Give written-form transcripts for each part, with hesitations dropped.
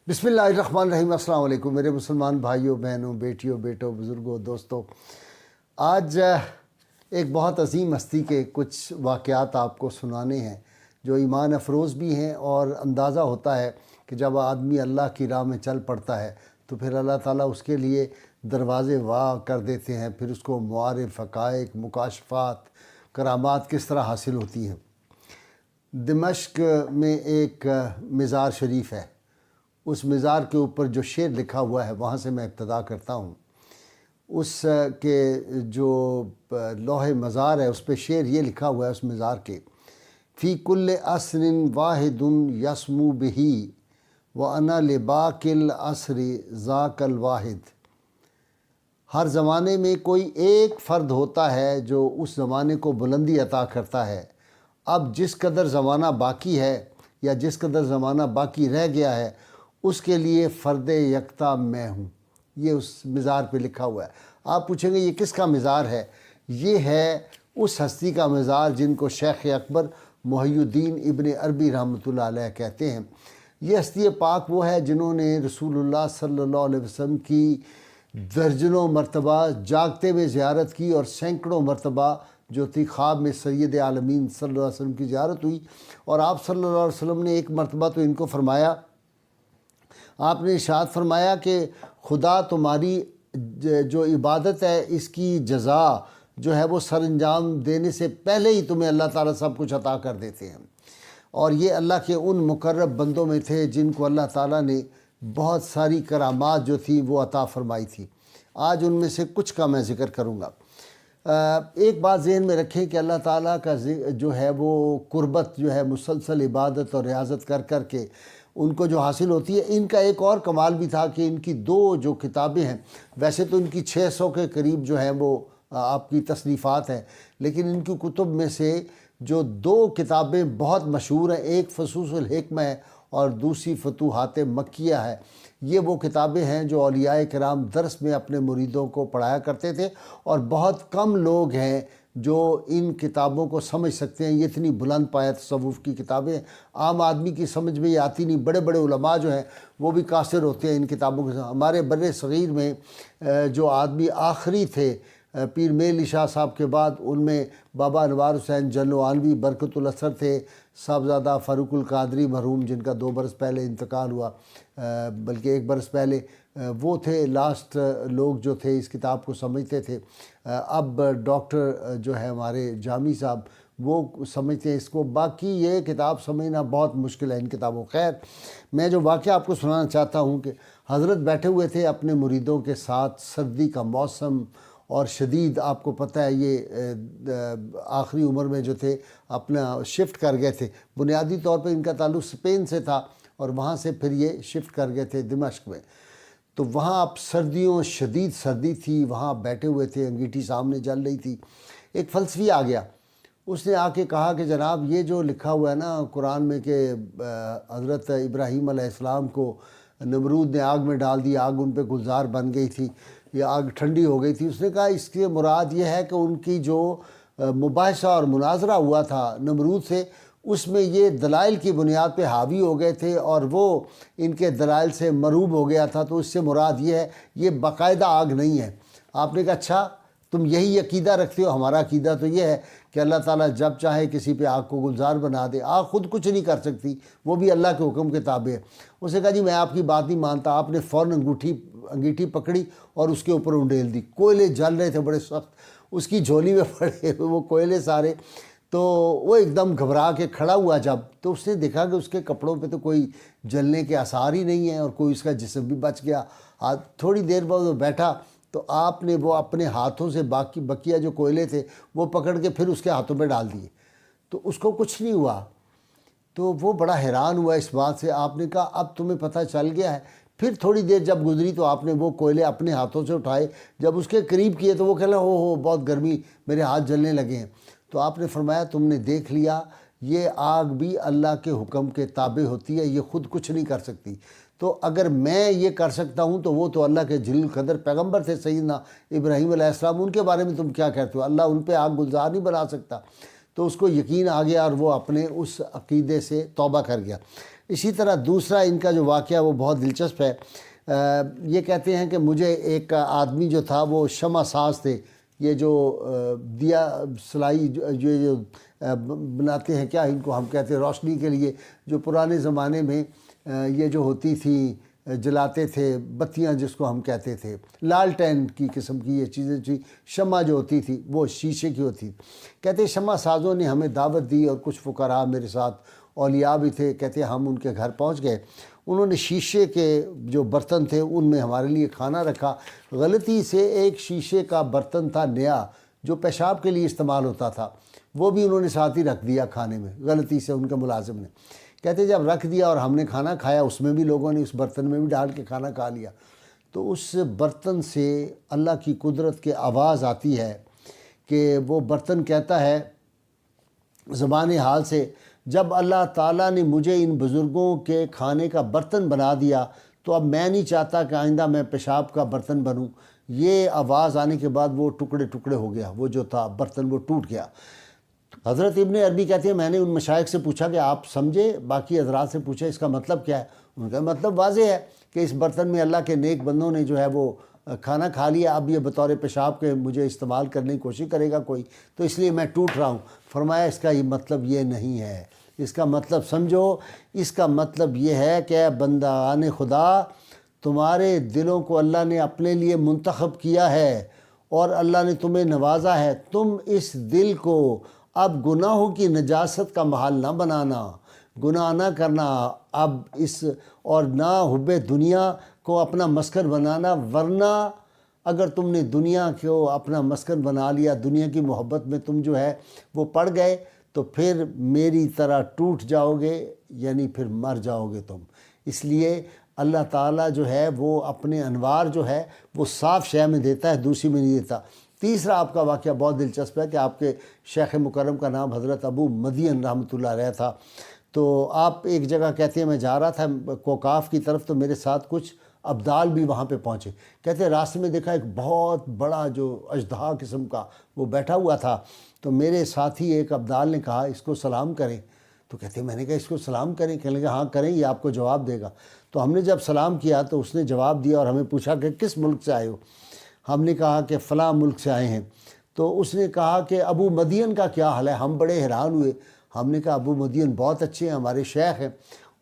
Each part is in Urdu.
بسم اللہ الرحمن الرحیم۔ السلام علیکم میرے مسلمان بھائیوں، بہنوں، بیٹیوں، بیٹوں، بزرگوں، دوستوں۔ آج ایک بہت عظیم ہستی کے کچھ واقعات آپ کو سنانے ہیں جو ایمان افروز بھی ہیں، اور اندازہ ہوتا ہے کہ جب آدمی اللہ کی راہ میں چل پڑتا ہے تو پھر اللہ تعالیٰ اس کے لیے دروازے واہ کر دیتے ہیں، پھر اس کو معارف، حقائق، مکاشفات، کرامات کس طرح حاصل ہوتی ہیں۔ دمشق میں ایک مزار شریف ہے، اس مزار کے اوپر جو شعر لکھا ہوا ہے وہاں سے میں ابتدا کرتا ہوں۔ اس کے جو لوح مزار ہے اس پہ شعر یہ لکھا ہوا ہے اس مزار کے: فی کل عصر واحد یسمو بہی وانا لباق العصر ذاک الواحد۔ ہر زمانے میں کوئی ایک فرد ہوتا ہے جو اس زمانے کو بلندی عطا کرتا ہے۔ اب جس قدر زمانہ باقی ہے یا جس قدر زمانہ باقی رہ گیا ہے اس کے لیے فرد یکتا میں ہوں۔ یہ اس مزار پہ لکھا ہوا ہے۔ آپ پوچھیں گے یہ کس کا مزار ہے؟ یہ ہے اس ہستی کا مزار جن کو شیخ اکبر محی الدین ابن عربی رحمۃ اللہ علیہ کہتے ہیں۔ یہ ہستی پاک وہ ہے جنہوں نے رسول اللہ صلی اللہ علیہ وسلم کی درجنوں مرتبہ جاگتے میں زیارت کی، اور سینکڑوں مرتبہ جو تھی خواب میں سید عالمین صلی اللہ علیہ وسلم کی زیارت ہوئی، اور آپ صلی اللہ علیہ وسلم نے ایک مرتبہ تو ان کو فرمایا، آپ نے ارشاد فرمایا کہ خدا تمہاری جو عبادت ہے اس کی جزا جو ہے وہ سر انجام دینے سے پہلے ہی تمہیں اللہ تعالیٰ سب کچھ عطا کر دیتے ہیں۔ اور یہ اللہ کے ان مقرب بندوں میں تھے جن کو اللہ تعالیٰ نے بہت ساری کرامات جو تھی وہ عطا فرمائی تھی۔ آج ان میں سے کچھ کا میں ذکر کروں گا۔ ایک بات ذہن میں رکھیں کہ اللہ تعالیٰ کا جو ہے وہ قربت جو ہے مسلسل عبادت اور ریاضت کر کر کے ان کو جو حاصل ہوتی ہے۔ ان کا ایک اور کمال بھی تھا کہ ان کی دو جو کتابیں ہیں، ویسے تو ان کی 600 کے قریب جو ہیں وہ آپ کی تصنیفات ہیں، لیکن ان کی کتب میں سے جو دو کتابیں بہت مشہور ہیں، ایک فصوص الحکمہ ہے اور دوسری فتوحات مکیہ ہے۔ یہ وہ کتابیں ہیں جو اولیاء کرام درس میں اپنے مریدوں کو پڑھایا کرتے تھے، اور بہت کم لوگ ہیں جو ان کتابوں کو سمجھ سکتے ہیں۔ یہ اتنی بلند پایہ تصوف کی کتابیں ہیں، عام آدمی کی سمجھ میں یہ آتی نہیں۔ بڑے بڑے علماء جو ہیں وہ بھی قاصر ہوتے ہیں ان کتابوں کے ساتھ۔ ہمارے بر صغیر میں جو آدمی آخری تھے پیر میل شاہ صاحب کے بعد، ان میں بابا انوار حسین جلوانوی برکت الاثر تھے، صاحبزادہ فاروق القادری مرحوم جن کا 2 برس پہلے انتقال ہوا، بلکہ 1 برس پہلے، وہ تھے لاسٹ لوگ جو تھے اس کتاب کو سمجھتے تھے۔ اب ڈاکٹر جو ہے ہمارے جامی صاحب وہ سمجھتے ہیں اس کو۔ باقی یہ کتاب سمجھنا بہت مشکل ہے ان کتابوں۔ خیر، میں جو واقعہ آپ کو سنانا چاہتا ہوں کہ حضرت بیٹھے ہوئے تھے اپنے مریدوں کے ساتھ، سردی کا موسم اور شدید، آپ کو پتہ ہے یہ آخری عمر میں جو تھے اپنا شفٹ کر گئے تھے۔ بنیادی طور پہ ان کا تعلق اسپین سے تھا اور وہاں سے پھر یہ شفٹ کر گئے تھے دمشق میں۔ تو وہاں اب سردیوں، شدید سردی تھی، وہاں بیٹھے ہوئے تھے، انگیٹھی سامنے جل رہی تھی۔ ایک فلسفی آ گیا، اس نے آ کے کہا کہ جناب یہ جو لکھا ہوا ہے نا قرآن میں کہ حضرت ابراہیم علیہ السلام کو نمرود نے آگ میں ڈال دی، آگ ان پہ گلزار بن گئی تھی، یہ آگ ٹھنڈی ہو گئی تھی۔ اس نے کہا اس کی مراد یہ ہے کہ ان کی جو مباحثہ اور مناظرہ ہوا تھا نمرود سے، اس میں یہ دلائل کی بنیاد پہ حاوی ہو گئے تھے اور وہ ان کے دلائل سے مروب ہو گیا تھا، تو اس سے مراد یہ ہے، یہ باقاعدہ آگ نہیں ہے۔ آپ نے کہا اچھا تم یہی عقیدہ رکھتے ہو؟ ہمارا عقیدہ تو یہ ہے کہ اللہ تعالیٰ جب چاہے کسی پہ آگ کو گلزار بنا دے، آگ خود کچھ نہیں کر سکتی، وہ بھی اللہ کے حکم کے تابع ہے۔ اس نے کہا جی میں آپ کی بات نہیں مانتا۔ آپ نے فوراً انگیٹھی پکڑی اور اس کے اوپر انڈیل دی۔ کوئلے جل رہے تھے بڑے سخت، اس کی جھولی میں پڑے وہ کوئلے سارے۔ تو وہ ایک دم گھبرا کے کھڑا ہوا جب، تو اس نے دیکھا کہ اس کے کپڑوں پہ تو کوئی جلنے کے آثار ہی نہیں ہیں اور کوئی اس کا جسم بھی بچ گیا۔ تھوڑی دیر بعد وہ بیٹھا تو آپ نے وہ اپنے ہاتھوں سے بقیہ جو کوئلے تھے وہ پکڑ کے پھر اس کے ہاتھوں پہ ڈال دیے، تو اس کو کچھ نہیں ہوا۔ تو وہ بڑا حیران ہوا اس بات سے۔ آپ نے کہا اب تمہیں پتہ چل گیا ہے؟ پھر تھوڑی دیر جب گزری تو آپ نے وہ کوئلے اپنے ہاتھوں سے اٹھائے، جب اس کے قریب کیے تو وہ کہنا ہو بہت گرمی، میرے ہاتھ جلنے لگے ہیں۔ تو آپ نے فرمایا تم نے دیکھ لیا، یہ آگ بھی اللہ کے حکم کے تابع ہوتی ہے، یہ خود کچھ نہیں کر سکتی۔ تو اگر میں یہ کر سکتا ہوں تو وہ تو اللہ کے جلیل القدر پیغمبر تھے سیدنا ابراہیم علیہ السلام، ان کے بارے میں تم کیا کہتے ہو؟ اللہ ان پہ آگ گلزار نہیں بنا سکتا۔ تو اس کو یقین آ گیا اور وہ اپنے اس عقیدے سے توبہ کر گیا۔ اسی طرح دوسرا ان کا جو واقعہ وہ بہت دلچسپ ہے۔ یہ کہتے ہیں کہ مجھے ایک آدمی جو تھا وہ شمع ساز تھے، یہ جو دیا سلائی جو بناتے ہیں، کیا ان کو ہم کہتے ہیں، روشنی کے لیے جو پرانے زمانے میں یہ جو ہوتی تھی جلاتے تھے بتیاں، جس کو ہم کہتے تھے لالٹین کی قسم کی یہ چیزیں تھی۔ شمع جو ہوتی تھی وہ شیشے کی ہوتی تھی۔ کہتے شمع سازوں نے ہمیں دعوت دی اور کچھ فقراء میرے ساتھ اولیاء بھی تھے، کہتے ہم ان کے گھر پہنچ گئے، انہوں نے شیشے کے جو برتن تھے ان میں ہمارے لیے کھانا رکھا۔ غلطی سے ایک شیشے کا برتن تھا نیا جو پیشاب کے لیے استعمال ہوتا تھا، وہ بھی انہوں نے ساتھ ہی رکھ دیا کھانے میں، غلطی سے ان کے ملازم نے۔ کہتے جب رکھ دیا اور ہم نے کھانا کھایا، اس میں بھی لوگوں نے اس برتن میں بھی ڈال کے کھانا کھا لیا، تو اس برتن سے اللہ کی قدرت کے آواز آتی ہے کہ وہ برتن کہتا ہے زبان حال سے، جب اللہ تعالیٰ نے مجھے ان بزرگوں کے کھانے کا برتن بنا دیا تو اب میں نہیں چاہتا کہ آئندہ میں پیشاب کا برتن بنوں۔ یہ آواز آنے کے بعد وہ ٹکڑے ٹکڑے ہو گیا، وہ جو تھا برتن وہ ٹوٹ گیا۔ حضرت ابن عربی کہتے ہیں میں نے ان مشائخ سے پوچھا کہ آپ سمجھے، باقی حضرات سے پوچھا اس کا مطلب کیا ہے؟ ان کا مطلب واضح ہے کہ اس برتن میں اللہ کے نیک بندوں نے جو ہے وہ کھانا کھا لیا، اب یہ بطور پیشاب کے مجھے استعمال کرنے کی کوشش کرے گا کوئی، تو اس لیے میں ٹوٹ رہا ہوں۔ فرمایا اس کا یہ مطلب یہ نہیں ہے، اس کا مطلب سمجھو، اس کا مطلب یہ ہے کہ بندگان خدا، تمہارے دلوں کو اللہ نے اپنے لیے منتخب کیا ہے اور اللہ نے تمہیں نوازا ہے، تم اس دل کو اب گناہوں کی نجاست کا محل نہ بنانا، گناہ نہ کرنا اب اس، اور نہ حب دنیا کو اپنا مسکن بنانا، ورنہ اگر تم نے دنیا کو اپنا مسکن بنا لیا، دنیا کی محبت میں تم جو ہے وہ پڑ گئے، تو پھر میری طرح ٹوٹ جاؤ گے، یعنی پھر مر جاؤ گے تم۔ اس لیے اللہ تعالیٰ جو ہے وہ اپنے انوار جو ہے وہ صاف شے میں دیتا ہے، دوسری میں نہیں دیتا۔ تیسرا آپ کا واقعہ بہت دلچسپ ہے کہ آپ کے شیخ مکرم کا نام حضرت ابو مدین رحمۃ اللہ علیہ تھا۔ تو آپ ایک جگہ کہتے ہیں میں جا رہا تھا کوکاف کی طرف، تو میرے ساتھ کچھ ابدال بھی وہاں پہ پہنچے۔ کہتے ہیں راستے میں دیکھا ایک بہت بڑا جو اژدہا قسم کا وہ بیٹھا ہوا تھا، تو میرے ساتھی ایک ابدال نے کہا اس کو سلام کریں۔ تو کہتے ہیں میں نے کہا اس کو سلام کریں؟ کہنے لگے ہاں کریں، یہ آپ کو جواب دے گا۔ تو ہم نے جب سلام کیا تو اس نے جواب دیا اور ہمیں پوچھا کہ کس ملک سے آئے ہو؟ ہم نے کہا کہ فلاں ملک سے آئے ہیں۔ تو اس نے کہا کہ ابو مدین کا کیا حال ہے؟ ہم بڑے حیران ہوئے۔ ہم نے کہا ابو مدین بہت اچھے ہیں، ہمارے شیخ ہیں۔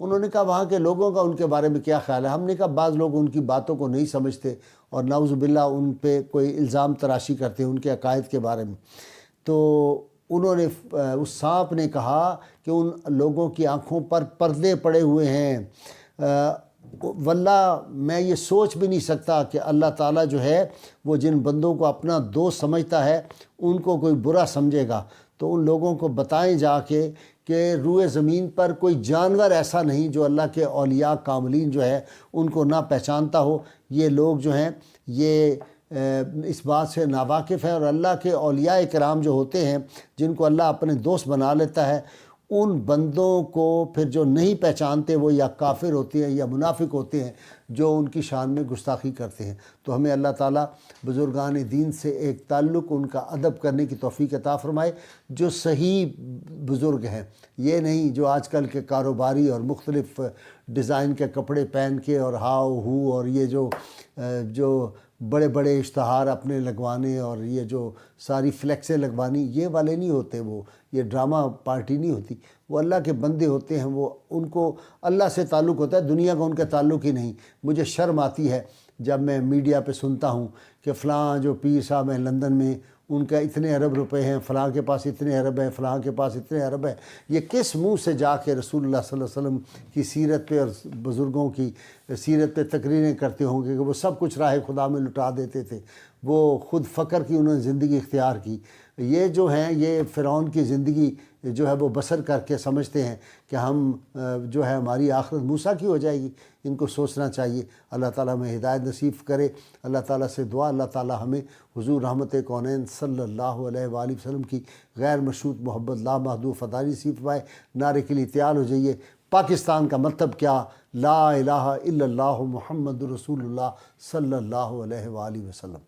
انہوں نے کہا وہاں کے لوگوں کا ان کے بارے میں کیا خیال ہے؟ ہم نے کہا بعض لوگ ان کی باتوں کو نہیں سمجھتے اور نعوذ باللہ ان پہ کوئی الزام تراشی کرتے ہیں ان کے عقائد کے بارے میں۔ تو انہوں نے اس سانپ نے کہا کہ ان لوگوں کی آنکھوں پر پردے پڑے ہوئے ہیں، واللہ میں یہ سوچ بھی نہیں سکتا کہ اللہ تعالیٰ جو ہے وہ جن بندوں کو اپنا دوست سمجھتا ہے ان کو کوئی برا سمجھے گا۔ تو ان لوگوں کو بتائیں جا کے کہ روئے زمین پر کوئی جانور ایسا نہیں جو اللہ کے اولیاء کاملین جو ہے ان کو نہ پہچانتا ہو۔ یہ لوگ جو ہیں یہ اس بات سے ناواقف ہیں، اور اللہ کے اولیاء کرام جو ہوتے ہیں جن کو اللہ اپنے دوست بنا لیتا ہے، ان بندوں کو پھر جو نہیں پہچانتے وہ یا کافر ہوتے ہیں یا منافق ہوتے ہیں جو ان کی شان میں گستاخی کرتے ہیں۔ تو ہمیں اللہ تعالیٰ بزرگان دین سے ایک تعلق، ان کا ادب کرنے کی توفیق عطا فرمائے، جو صحیح بزرگ ہیں، یہ نہیں جو آج کل کے کاروباری اور مختلف ڈیزائن کے کپڑے پہن کے اور ہاؤ ہو اور یہ جو بڑے بڑے اشتہار اپنے لگوانے اور یہ جو ساری فلیکسیں لگوانی، یہ والے نہیں ہوتے، وہ یہ ڈرامہ پارٹی نہیں ہوتی، وہ اللہ کے بندے ہوتے ہیں، وہ ان کو اللہ سے تعلق ہوتا ہے، دنیا کا ان کا تعلق ہی نہیں۔ مجھے شرم آتی ہے جب میں میڈیا پہ سنتا ہوں کہ فلاں جو پیر صاحب ہیں لندن میں، ان کا اتنے ارب روپے ہیں، فلاں کے پاس اتنے ارب ہیں، فلاں کے پاس اتنے ارب ہیں۔ یہ کس منہ سے جا کے رسول اللہ صلی اللہ علیہ وسلم کی سیرت پہ اور بزرگوں کی سیرت پہ تقریریں کرتے ہوں گے کہ وہ سب کچھ راہ خدا میں لٹا دیتے تھے، وہ خود فقر کی انہوں نے زندگی اختیار کی۔ یہ جو ہیں یہ فرعون کی زندگی جو ہے وہ بسر کر کے سمجھتے ہیں کہ ہم جو ہے ہماری آخرت موسیٰ کی ہو جائے گی۔ ان کو سوچنا چاہیے۔ اللہ تعالیٰ ہمیں ہدایت نصیب کرے۔ اللہ تعالیٰ سے دعا اللہ تعالیٰ ہمیں حضور رحمت کونین صلی اللہ علیہ وآلہ وسلم کی غیر مشروط محبت لامحدود فداری نصیب فرمائے۔ نعرے کے لیے تیار ہو جائیے۔ پاکستان کا مطلب کیا؟ لا الہ الا اللہ محمد رسول اللہ صلی اللہ علیہ وآلہ وسلم۔